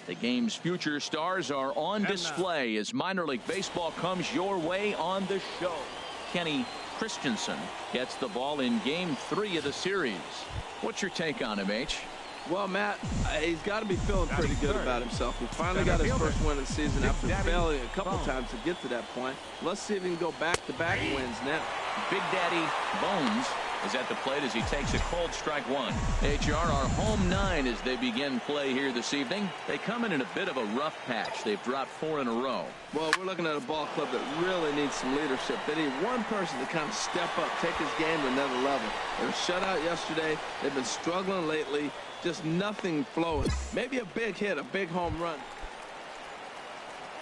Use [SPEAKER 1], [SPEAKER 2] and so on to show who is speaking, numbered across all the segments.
[SPEAKER 1] The game's future stars are on display as minor league baseball comes your way on the show. Kenny Christensen gets the ball in game 3 of the series. What's your take on him, H?
[SPEAKER 2] Well, Matt, he's got to be feeling pretty good about himself. He finally got his first win of the season after failing a couple times to get to that point. Let's see if he can go back-to-back wins now.
[SPEAKER 1] Big Daddy Bones is at the plate as he takes a cold strike one. HR are home 9 as they begin play here this evening. They come in a bit of a rough patch. They've dropped 4 in a row.
[SPEAKER 2] Well, we're looking at a ball club that really needs some leadership. They need one person to kind of step up, take his game to another level. They were shut out yesterday. They've been struggling lately. Just nothing flowing. Maybe a big hit, a big home run.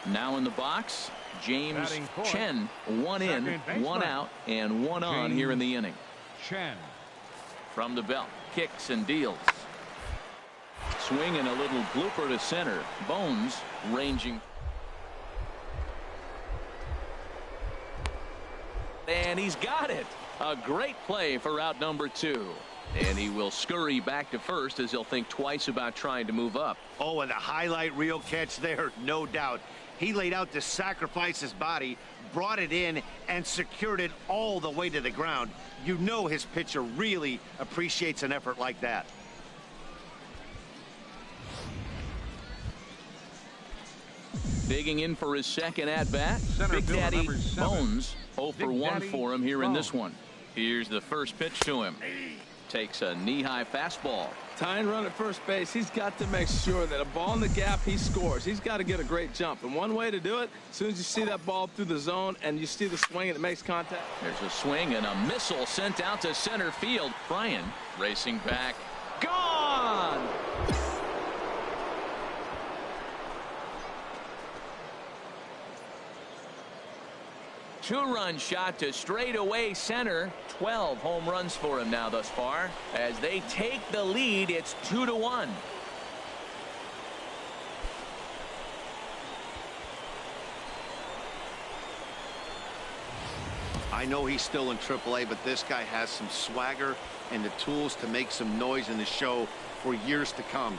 [SPEAKER 1] Now in the box, James Chen. 1 in, 1 out, and 1 on here in the inning.
[SPEAKER 3] Chen.
[SPEAKER 1] From the belt, kicks and deals. Swing and a little blooper to center. Bones ranging. And he's got it. A great play for out number 2. And he will scurry back to first as he'll think twice about trying to move up.
[SPEAKER 4] Oh, and the highlight reel catch there, no doubt. He laid out to sacrifice his body, brought it in, and secured it all the way to the ground. You know his pitcher really appreciates an effort like that.
[SPEAKER 1] Digging in for his second at-bat, Big Daddy Bones. 0 for 1 for him here in this one. Here's the first pitch to him. Takes a knee-high fastball.
[SPEAKER 2] Tying run at first base. He's got to make sure that a ball in the gap, he scores. He's got to get a great jump. And one way to do it, as soon as you see that ball through the zone and you see the swing and it makes contact.
[SPEAKER 1] There's a swing and a missile sent out to center field. Bryan racing back. Gone! Two-run shot to straightaway center. 12 home runs for him now thus far. As they take the lead, it's 2-1.
[SPEAKER 4] I know he's still in AAA, but this guy has some swagger and the tools to make some noise in the show for years to come.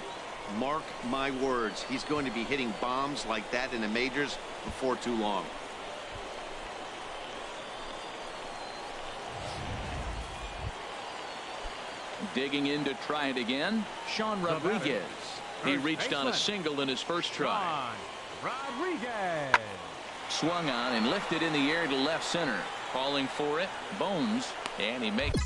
[SPEAKER 4] Mark my words, he's going to be hitting bombs like that in the majors before too long.
[SPEAKER 1] Digging in to try it again, Sean Rodriguez. He reached on a single in his first try.
[SPEAKER 3] Rodriguez.
[SPEAKER 1] Swung on and lifted in the air to left center. Calling for it, Bones, and he makes.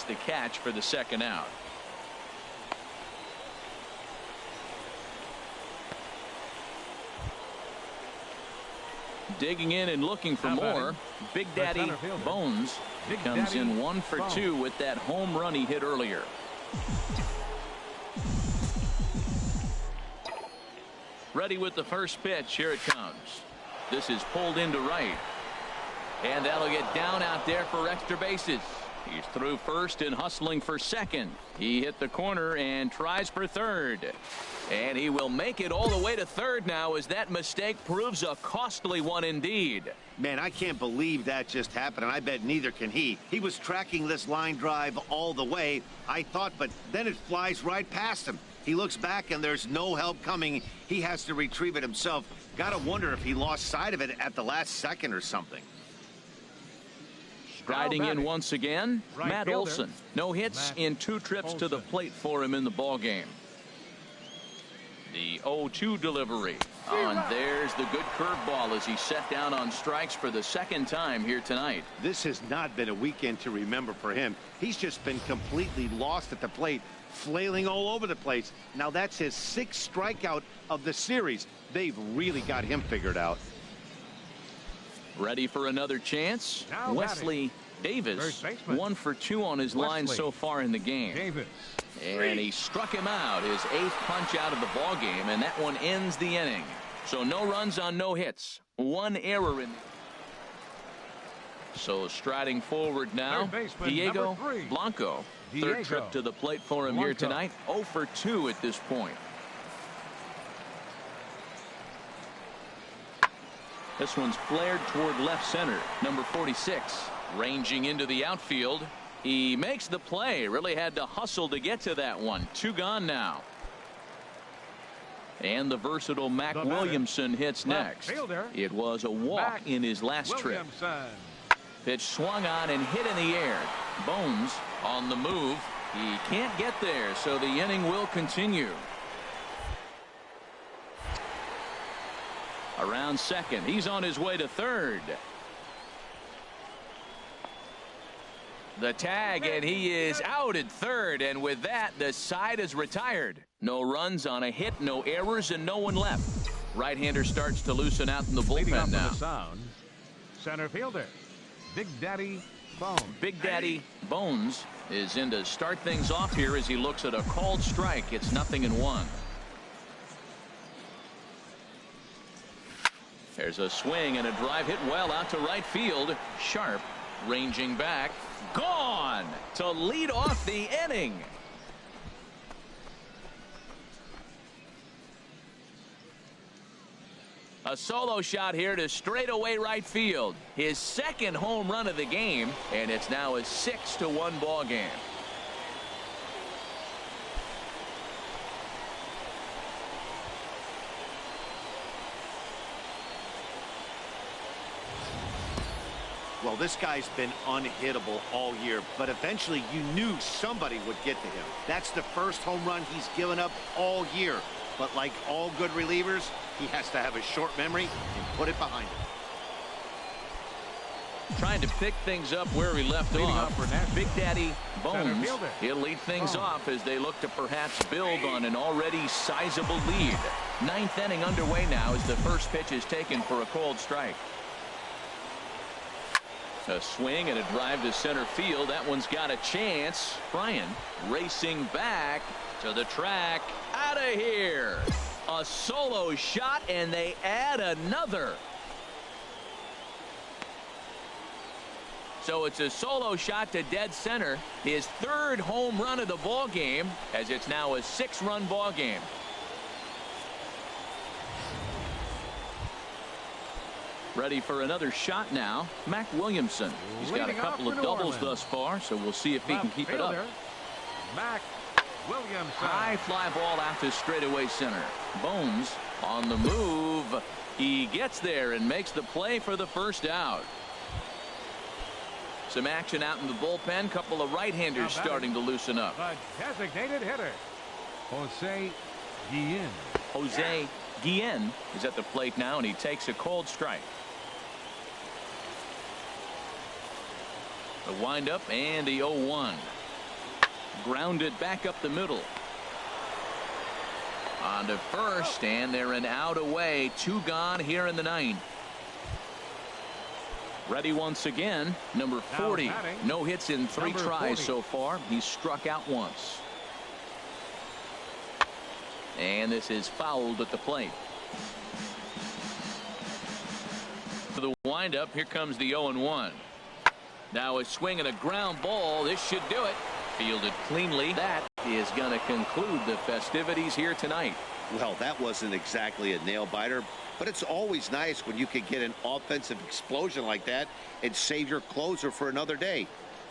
[SPEAKER 1] makes the catch for the second out. Digging in and looking for more. Big Daddy Bones comes in 1 for 2 with that home run he hit earlier. Ready with the first pitch. Here it comes. This is pulled into right. And that'll get down out there for extra bases. He's through first and hustling for second. He hit the corner and tries for third. And he will make it all the way to third now as that mistake proves a costly one indeed.
[SPEAKER 4] Man, I can't believe that just happened, and I bet neither can he. He was tracking this line drive all the way, I thought, but then it flies right past him. He looks back, and there's no help coming. He has to retrieve it himself. Gotta wonder if he lost sight of it at the last second or something.
[SPEAKER 1] Striding in once again, Matt Olson. No hits in 2 trips to the plate for him in the ball game. The 0-2 delivery. And there's the good curveball as he set down on strikes for the second time here tonight.
[SPEAKER 4] This has not been a weekend to remember for him. He's just been completely lost at the plate, flailing all over the place. Now that's his 6th strikeout of the series. They've really got him figured out.
[SPEAKER 1] Ready for another chance. Wesley Davis, 1 for 2 on his line so far in the game. And he struck him out, his 8th punch out of the ball game, and that one ends the inning. So no runs on no hits, 1 error in. So striding forward now, Diego Blanco. 3rd trip to the plate for him here tonight. 0 for 2 at this point. This one's flared toward left center. Number 46 ranging into the outfield. He makes the play. Really had to hustle to get to that one. 2 gone now. And the versatile Mac Williamson hits next. It was a walk in his last trip. Pitch swung on and hit in the air. Bones on the move. He can't get there, so the inning will continue. Around second. He's on his way to third. The tag, and he is out at third, and with that the side is retired. No runs on a hit, no errors, and no one left. Right-hander starts to loosen out in the bullpen now.
[SPEAKER 3] Center fielder Big Daddy Bones.
[SPEAKER 1] Big Daddy Bones is in to start things off here as he looks at a called strike. It's 0-1. There's a swing and a drive hit well out to right field. Sharp ranging back. Gone to lead off the inning. A solo shot here to straightaway right field. His 2nd home run of the game, and it's now a 6-1 ball game.
[SPEAKER 4] Well, this guy's been unhittable all year, but eventually you knew somebody would get to him. That's the first home run he's given up all year. But like all good relievers, he has to have a short memory and put it behind him.
[SPEAKER 1] Trying to pick things up where he left off. Big Daddy Bones. He'll lead things off as they look to perhaps build on an already sizable lead. 9th inning underway now as the first pitch is taken for a called strike. A swing and a drive to center field. That one's got a chance. Bryan racing back to the track. Out of here. A solo shot, and they add another. So it's a solo shot to dead center. His 3rd home run of the ball game, as it's now a 6-run ball game. Ready for another shot now. Mac Williamson. He's got a couple of doubles thus far, so we'll see if he can keep it up.
[SPEAKER 3] Mac Williamson.
[SPEAKER 1] High fly ball out to straightaway center. Bones on the move. He gets there and makes the play for the first out. Some action out in the bullpen. Couple of right-handers starting to loosen up.
[SPEAKER 3] The designated hitter, Jose Guillen.
[SPEAKER 1] Jose Guillen is at the plate now, and he takes a cold strike. The windup and the 0-1. Grounded back up the middle. On to first, and they're an out away. 2 gone here in the 9th. Ready once again, number 40. No hits in 3 tries so far. He's struck out once. And this is fouled at the plate. For the windup, here comes the 0-1. Now a swing and a ground ball. This should do it. Fielded cleanly. That is going to conclude the festivities here tonight.
[SPEAKER 4] Well, that wasn't exactly a nail biter, but it's always nice when you can get an offensive explosion like that and save your closer for another day.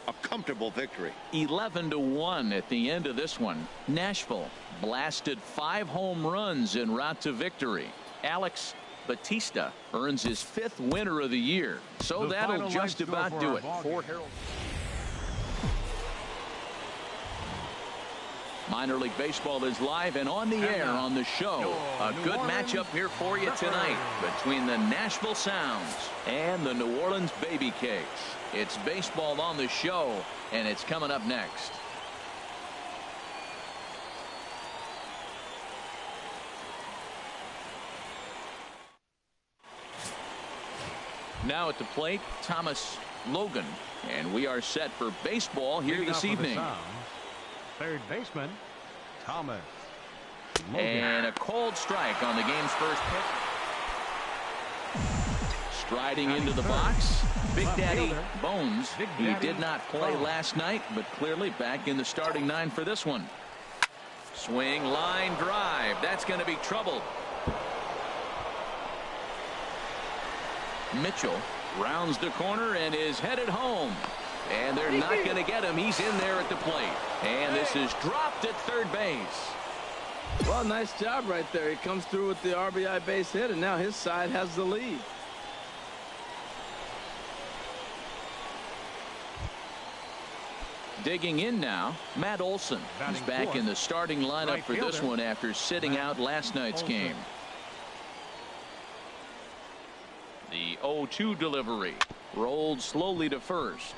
[SPEAKER 4] A comfortable victory.
[SPEAKER 1] 11-1 at the end of this one. Nashville blasted 5 home runs en route to victory. Alex Batista earns his 5th winner of the year. So that'll just about do it. For Harold. Minor League Baseball is live and on the air on the show. A good matchup here for you tonight between the Nashville Sounds and the New Orleans Baby Cakes. It's baseball on the show, and it's coming up next. Now at the plate, Thomas Logan, and we are set for baseball here this evening.
[SPEAKER 3] Third baseman, Thomas Logan.
[SPEAKER 1] And a cold strike on the game's first pitch. Striding into the box, Big Daddy Bones. He did not play last night, but clearly back in the starting 9 for this one. Swing, line drive. That's going to be trouble. Mitchell rounds the corner and is headed home. And they're not going to get him. He's in there at the plate. And this is dropped at third base.
[SPEAKER 2] Well, nice job right there. He comes through with the RBI base hit, and now his side has the lead.
[SPEAKER 1] Digging in now, Matt Olson. He's back in the starting lineup for this one after sitting out last night's game. The 0-2 delivery. Rolled slowly to first.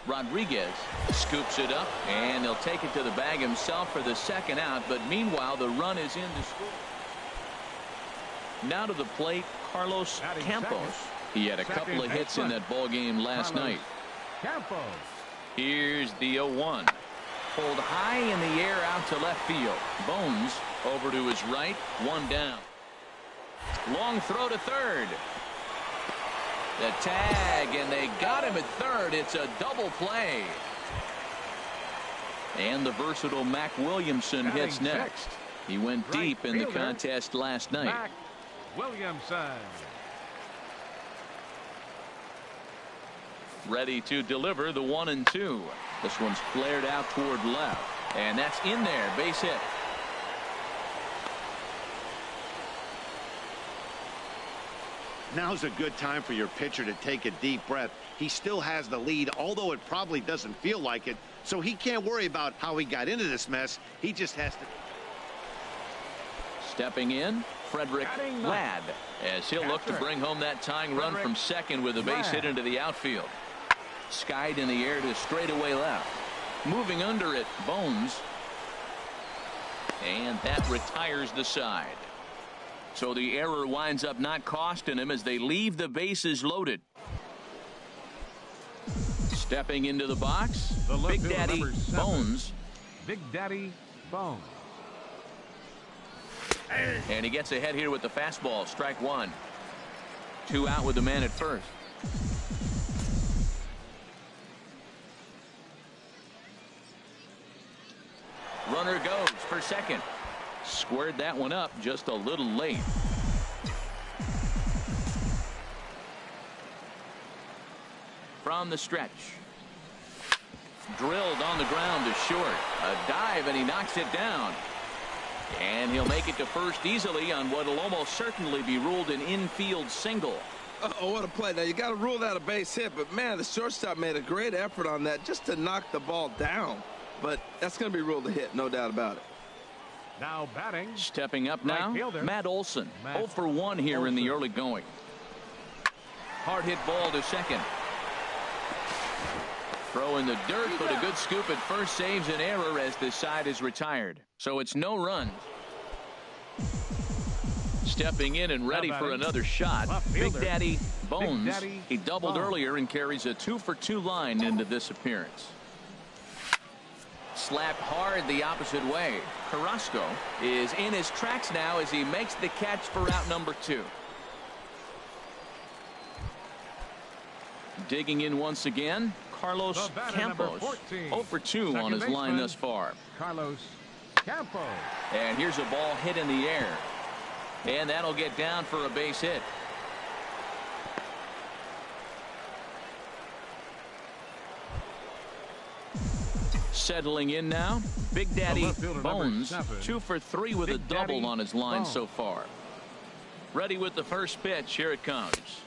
[SPEAKER 1] Rodriguez scoops it up, and he'll take it to the bag himself for the second out, but meanwhile the run is in to score. Now to the plate, Carlos Campos. He had a couple of hits in that ball game last night.
[SPEAKER 3] Campos.
[SPEAKER 1] Here's the 0-1. Pulled high in the air out to left field. Bones over to his right, 1 down. Long throw to third. The tag, and they got him at third. It's a double play. And the versatile Mac Williamson hits next. He went deep in the contest last night.
[SPEAKER 3] Mac Williamson.
[SPEAKER 1] Ready to deliver the 1-2. This one's flared out toward left. And that's in there. Base hit.
[SPEAKER 4] Now's a good time for your pitcher to take a deep breath. He still has the lead, although it probably doesn't feel like it. So he can't worry about how he got into this mess. He just has to.
[SPEAKER 1] Stepping in, Frederick Ladd, as he'll look to bring home that tying run from second with a base hit into the outfield. Skied in the air to straightaway left. Moving under it, Bones. And that retires the side. So the error winds up not costing him as they leave the bases loaded. Stepping into the box, Big Daddy Bones.
[SPEAKER 3] Big Daddy Bones.
[SPEAKER 1] And he gets ahead here with the fastball. Strike 1. 2 out with the man at first. Runner goes for second. Squared that one up just a little late. From the stretch. Drilled on the ground to short. A dive, and he knocks it down. And he'll make it to first easily on what will almost certainly be ruled an infield single.
[SPEAKER 2] Oh, what a play. Now, you got to rule that a base hit, but, man, the shortstop made a great effort on that just to knock the ball down. But that's going to be ruled a hit, no doubt about it.
[SPEAKER 3] Now batting.
[SPEAKER 1] Stepping up now, Matt Olson. 0 for 1 here in the early going. Hard hit ball to second. Throw in the dirt, but a good scoop at first saves an error as the side is retired. So it's no runs. Stepping in and ready for another shot, Big Daddy Bones. He doubled earlier and carries a 2-for-2 line into this appearance. Slapped hard the opposite way. Carrasco is in his tracks now as he makes the catch for out number 2. Digging in once again, Carlos Campos. 0-for-2 on his line thus far.
[SPEAKER 3] Carlos Campos.
[SPEAKER 1] And here's a ball hit in the air. And that'll get down for a base hit. Settling in now, Big Daddy Bones, 2-for-3 with a double on his line so far. Ready with the first pitch. Here it comes.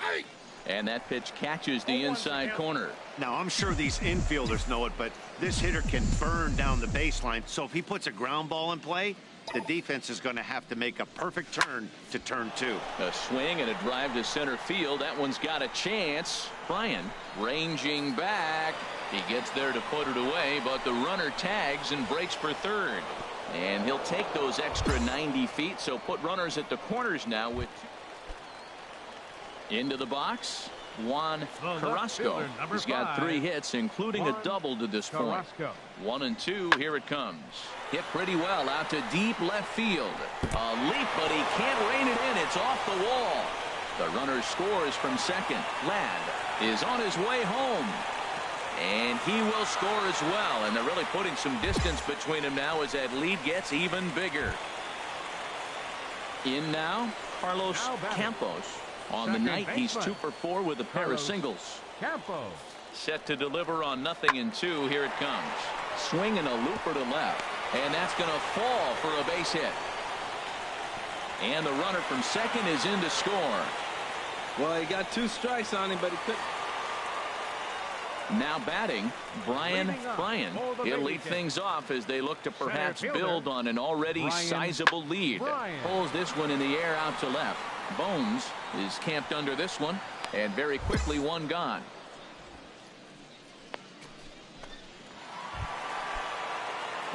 [SPEAKER 1] And that pitch catches the inside corner.
[SPEAKER 4] Now, I'm sure these infielders know it, but this hitter can burn down the baseline. So if he puts a ground ball in play, the defense is going to have to make a perfect turn to turn 2.
[SPEAKER 1] A swing and a drive to center field. That one's got a chance. Bryan ranging back. He gets there to put it away, but the runner tags and breaks for third. And he'll take those extra 90 feet, so put runners at the corners now with into the box. Juan Carrasco. He's got 3 hits, including a double to this point. 1 and 2. Here it comes. Hit pretty well out to deep left field. A leap, but he can't rein it in. It's off the wall. The runner scores from second. Ladd is on his way home. And he will score as well. And they're really putting some distance between them now as that lead gets even bigger. In now, Carlos Campos. On the night, he's 2-for-4 with a pair of singles.
[SPEAKER 3] Campos.
[SPEAKER 1] Set to deliver on 0-2. Here it comes. Swing and a looper to left. And that's going to fall for a base hit. And the runner from second is in to score.
[SPEAKER 2] Well, he got 2 strikes on him, but he couldn't.
[SPEAKER 1] Now batting, Bryan. He'll lead things off as they look to perhaps build on an already sizable lead. Pulls this one in the air out to left. Bones is camped under this one, and very quickly one gone.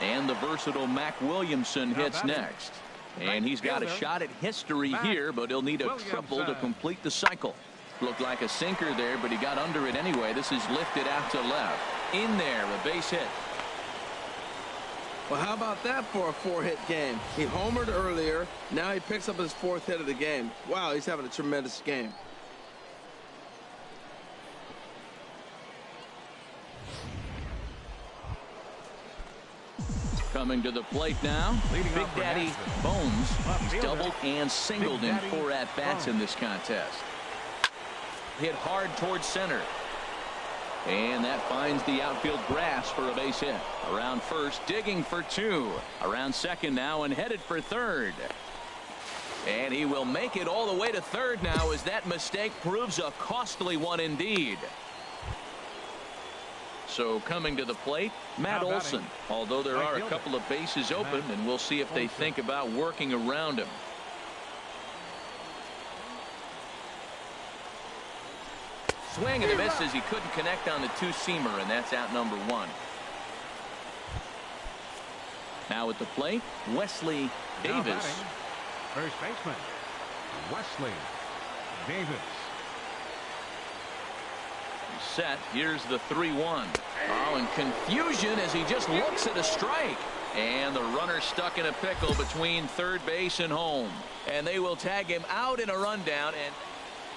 [SPEAKER 1] And the versatile Mac Williamson hits next. And he's got a shot at history here, but he'll need a triple to complete the cycle. Looked like a sinker there, but he got under it anyway. This is lifted out to left. In there, a base hit.
[SPEAKER 2] Well, how about that for a 4-hit game? He homered earlier. Now he picks up his 4th hit of the game. Wow, he's having a tremendous game.
[SPEAKER 1] Coming to the plate now, Big Daddy Bones. He's doubled and singled in 4 at-bats in this contest. Hit hard towards center. And that finds the outfield grass for a base hit. Around first, digging for 2. Around second now and headed for third. And he will make it all the way to third now as that mistake proves a costly one indeed. So coming to the plate, Matt Olson. Although there are a couple of bases open, and we'll see if they think about working around him. Swing and a miss as he couldn't connect on the 2-seamer, and that's out number 1. Now at the plate, Wesley Davis.
[SPEAKER 3] First baseman, Wesley Davis.
[SPEAKER 1] Set. Here's the 3-1. Oh, and confusion as he just looks at a strike. And the runner stuck in a pickle between third base and home. And they will tag him out in a rundown. And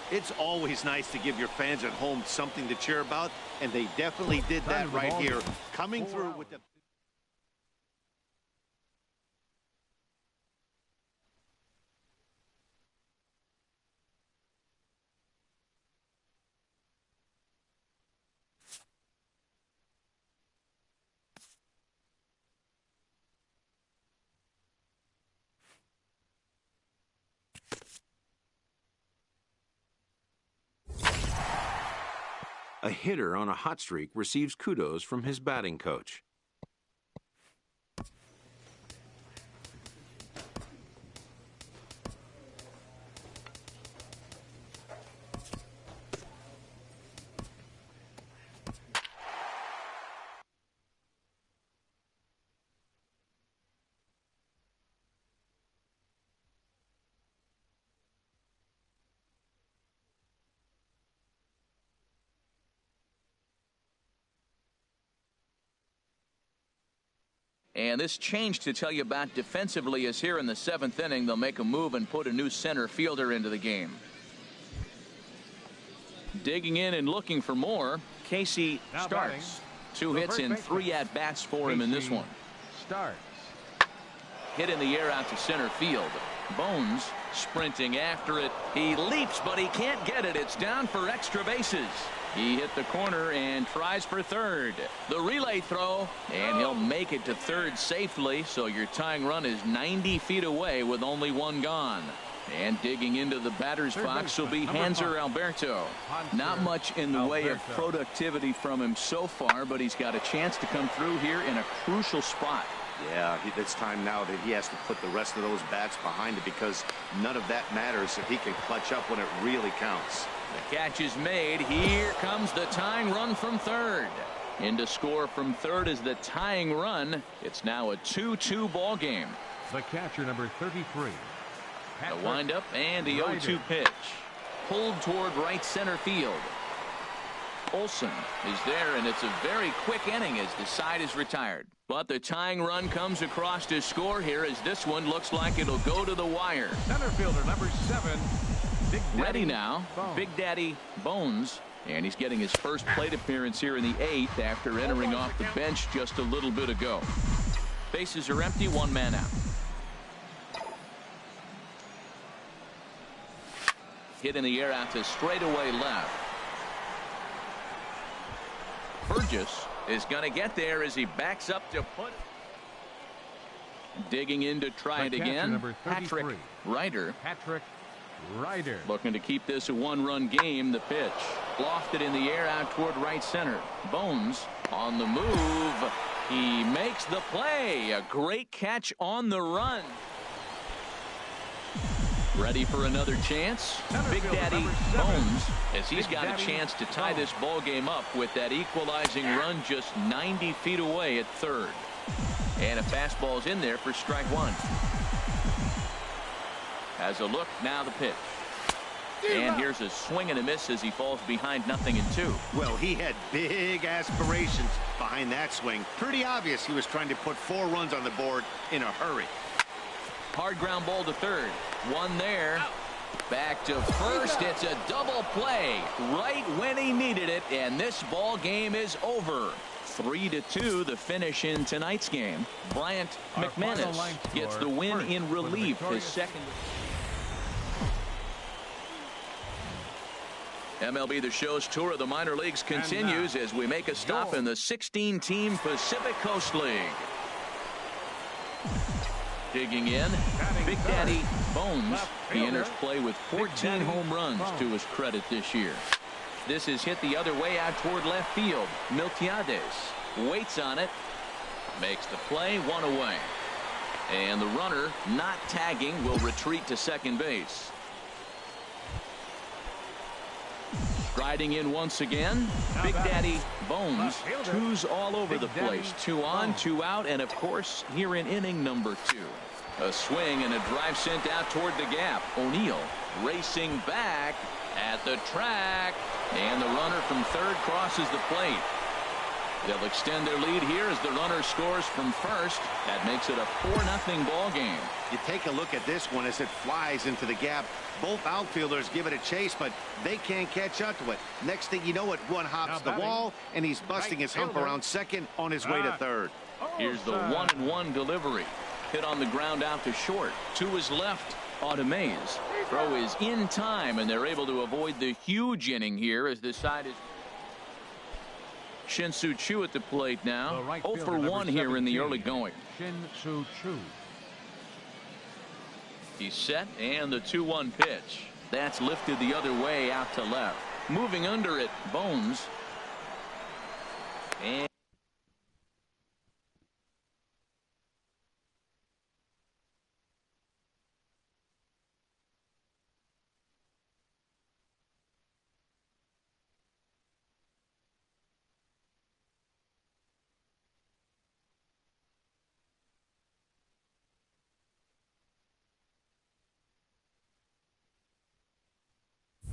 [SPEAKER 4] it's always nice to give your fans at home something to cheer about, and they definitely did that right here. Coming through with the...
[SPEAKER 5] A hitter on a hot streak receives kudos from his batting coach.
[SPEAKER 1] And this change to tell you about defensively is here in the 7th inning. They'll make a move and put a new center fielder into the game. Digging in and looking for more, Casey starts. 2 hits and 3 at-bats for him in this one.
[SPEAKER 3] Starts.
[SPEAKER 1] Hit in the air out to center field. Bones sprinting after it. He leaps, but he can't get it. It's down for extra bases. He hit the corner and tries for third. The relay throw, and he'll make it to third safely, so your tying run is 90 feet away with only 1 gone. And digging into the batter's box will be Hanser Alberto. Not much in the way of productivity from him so far, but he's got a chance to come through here in a crucial spot.
[SPEAKER 4] Yeah, it's time now that he has to put the rest of those bats behind it, because none of that matters if he can clutch up when it really counts.
[SPEAKER 1] The catch is made. Here comes the tying run from third. In to score from third is the tying run. It's now a 2-2 ball game.
[SPEAKER 3] The catcher, number 33.
[SPEAKER 1] The windup and the 0-2 pitch. Pulled toward right center field. Olsen is there, and it's a very quick inning as the side is retired. But the tying run comes across to score here as this one looks like it'll go to the wire.
[SPEAKER 3] Center fielder, number 7. Big Daddy
[SPEAKER 1] Ready now,
[SPEAKER 3] Bones.
[SPEAKER 1] Big Daddy Bones. And he's getting his first plate appearance here in the 8th after entering off the bench just a little bit ago. Bases are empty, 1 man out. Hit in the air out to straightaway left. Burgess is going to get there as he backs up to put it. Digging in to try it again. Patrick Ryder.
[SPEAKER 3] Patrick Ryder.
[SPEAKER 1] Looking to keep this a 1-run game. The pitch lofted in the air out toward right center. Bones on the move. He makes the play. A great catch on the run. Ready for another chance? Big Daddy Bones, as he's got a chance to tie this ball game up with that equalizing run just 90 feet away at third. And a fastball's in there for strike 1. Has a look, now the pitch. And here's a swing and a miss as he falls behind 0-2.
[SPEAKER 4] Well, he had big aspirations behind that swing. Pretty obvious he was trying to put 4 runs on the board in a hurry.
[SPEAKER 1] Hard ground ball to third. 1 there. Back to first. It's a double play right when he needed it, and this ball game is over. 3-2 the finish in tonight's game. Bryant McManus gets the win in relief, his second. MLB The Show's tour of the minor leagues continues as we make a stop in the 16-team Pacific Coast League. Digging in, Big Daddy Bones. He enters play with 14 home runs to his credit this year. This is hit the other way out toward left field. Miltiades waits on it, makes the play, 1 away. And the runner, not tagging, will retreat to second base. Striding in once again, Big Daddy Bones. 2's all over the place. 2 on, 2 out, and of course here in inning number 2. A swing and a drive sent out toward the gap. O'Neill racing back at the track, and the runner from third crosses the plate. They'll extend their lead here as the runner scores from first. That makes it a 4-0 ball game.
[SPEAKER 4] You take a look at this one as it flies into the gap. Both outfielders give it a chase, but they can't catch up to it. Next thing you know it, one hops the wall, and he's busting his hump around second on his way to third.
[SPEAKER 1] Here's the 1-1 delivery. Hit on the ground out to short. To his left on Mays. Throw is in time, and they're able to avoid the huge inning here as the side is. Shin-Soo Choo at the plate now. 0 for 1 here in the early going.
[SPEAKER 3] Shin-Soo Choo.
[SPEAKER 1] He's set, and the 2-1 pitch. That's lifted the other way out to left. Moving under it, Bones.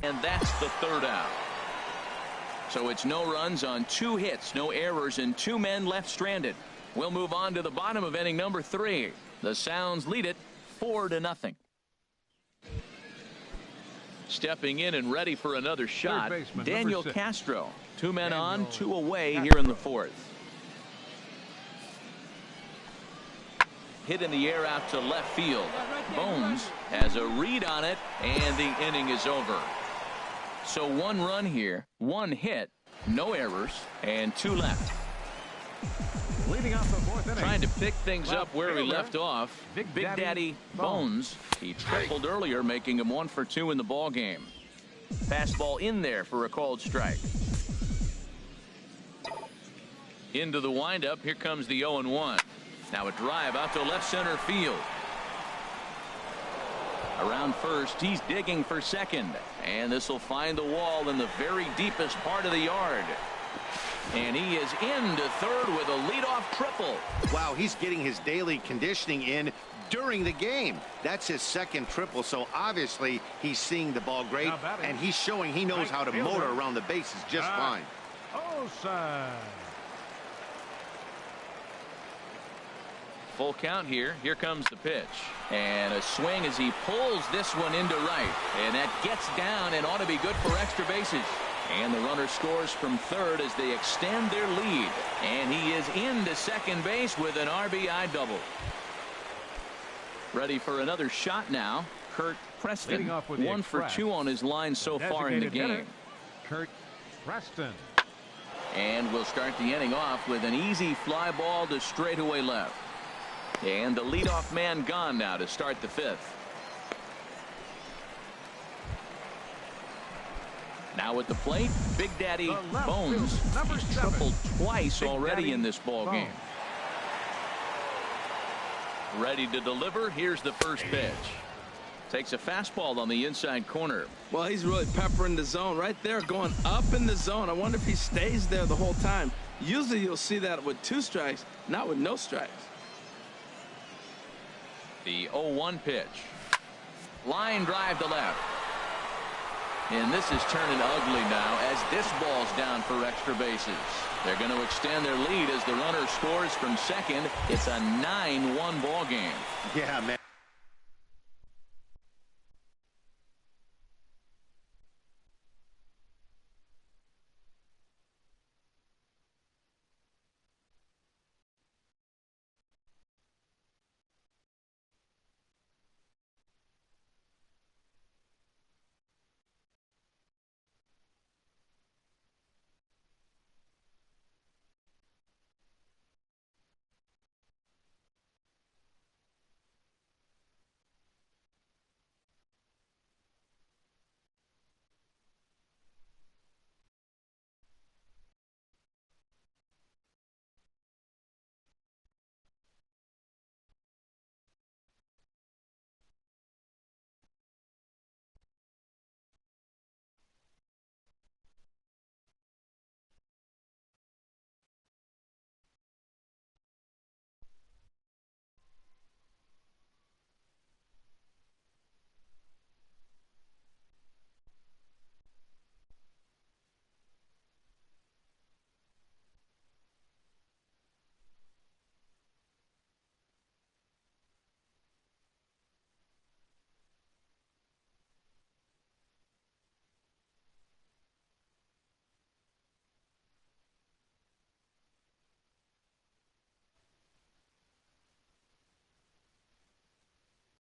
[SPEAKER 1] And that's the 3rd out. So it's no runs on 2 hits, no errors, and 2 men left stranded. We'll move on to the bottom of inning number 3. The Sounds lead it 4-0. Stepping in and ready for another shot, Daniel Castro. 2 men on, 2 away here in the 4th. Hit in the air out to left field. Bones has a read on it, and the inning is over. So 1 run here, 1 hit, no errors, and 2 left.
[SPEAKER 3] Leading off the 4th inning.
[SPEAKER 1] Trying to pick things up where he left off. Big Daddy Bones. He tripled earlier, making him 1 for 2 in the ball game. Fastball in there for a called strike. Into the windup. Here comes the 0-1. Now a drive out to left center field. Around first, he's digging for second, and this will find the wall in the very deepest part of the yard. And he is into third with a leadoff triple.
[SPEAKER 4] Wow, he's getting his daily conditioning in during the game. That's his 2nd triple, so obviously he's seeing the ball great, and he's showing he knows how to motor around the bases just fine.
[SPEAKER 3] Osai.
[SPEAKER 1] Full count here. Here comes the pitch. And a swing as he pulls this one into right. And that gets down and ought to be good for extra bases. And the runner scores from third as they extend their lead. And he is into second base with an RBI double. Ready for another shot now. Kurt Preston. 1 for 2 on his line so far in the game.
[SPEAKER 3] Kurt Preston.
[SPEAKER 1] And we'll start the inning off with an easy fly ball to straightaway left. And the leadoff man gone now to start the 5th. Now at the plate, Big Daddy Bones. He's tripled twice already in this ball game. Ready to deliver. Here's the first pitch. Takes a fastball on the inside corner.
[SPEAKER 2] Well, he's really peppering the zone right there, going up in the zone. I wonder if he stays there the whole time. Usually you'll see that with 2 strikes, not with no strikes.
[SPEAKER 1] The 0-1 pitch. Line drive to left. And this is turning ugly now as this ball's down for extra bases. They're going to extend their lead as the runner scores from second. It's a 9-1 ball game.
[SPEAKER 4] Yeah, man.